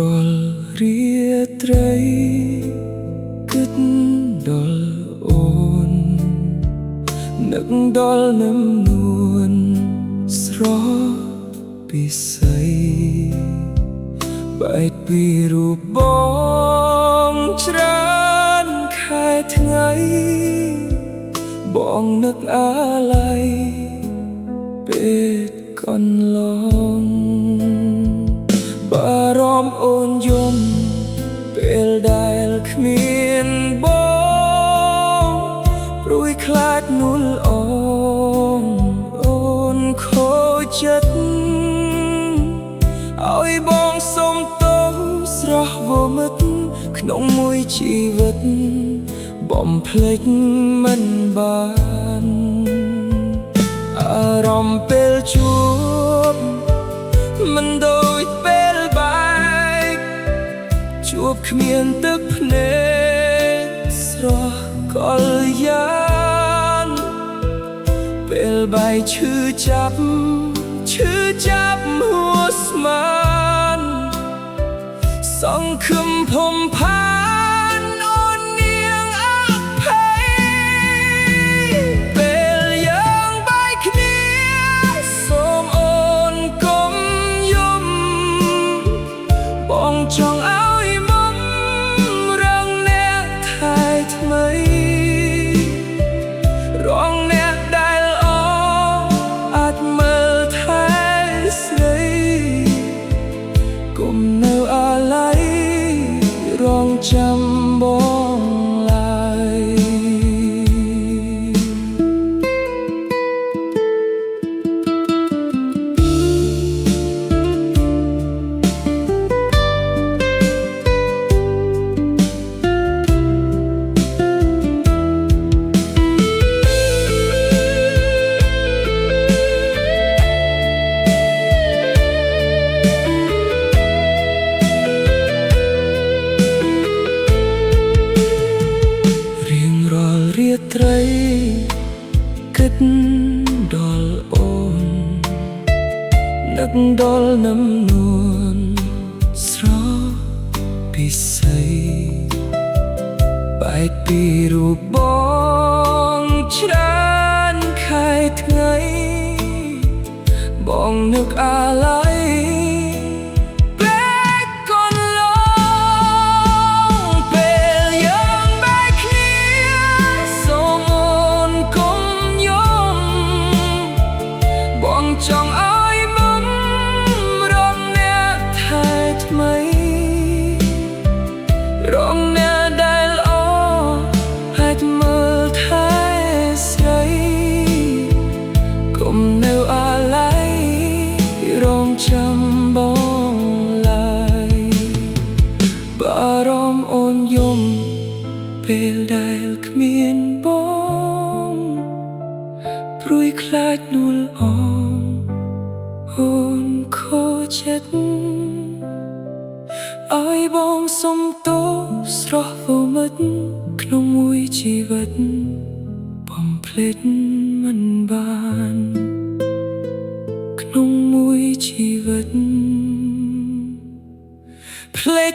រាល់រាត្រីគិតដល់អូននឹកដល់នឹមនួនស្រស់ពិសីបែកពីរូបបងច្រើនខែថ្ងៃបងនឹកអាឡ័យពេលកន្លងបារម្ភអូនយំពេលដែលគ្មានបងព្រួយខ្លាចនួលអងអូនខូចចិត្តឲ្យបងសុំទោសស្រស់វមិតក្នុងមួយជីវិតបំភ្លេចមិនបានអារម្មណ៍ពេលជួបមិនដូចពេលបែកជួបគ្មានទឹកភ្នែកស្រស់កលយ៉ាងពេលបែកឈឺចាប់ហួស្មានសង្ឃឹមភំផានអូននាងអភ័យពេលយើងបែកគ្នាសូមអូនកុំយំបងចង់ឲ្យមុំរងអ្នកថែថ្មីរងអ្នកដែលអអាចមើលថែស្រីគុំនៅអាឡ័យរងចាំបងឡើយរាត្រីគិតដល់អូននឹកដល់នឹមនួនស្រស់ពិសីបែកពីរូបបងច្រើនខែថ្ងៃបងនឹកអាឡ័យចង់ឲ្យមុំរងអ្នកថែថ្មីរងអ្នកដែលអអាចមើលថែស្រីគុំនៅអាឡ័យរងចាំបងឡើយបារម្ភអូនយំពេលដែលគ្មានបងព្រួយខ្លាចនួលអងអូនខូចចិត្តឲ្យបងសុំទោសស្រស់វមិតក្នុងមួយជីវិតបំភ្លេចមិនបានក្នុងមួយជីវិតភ្លេច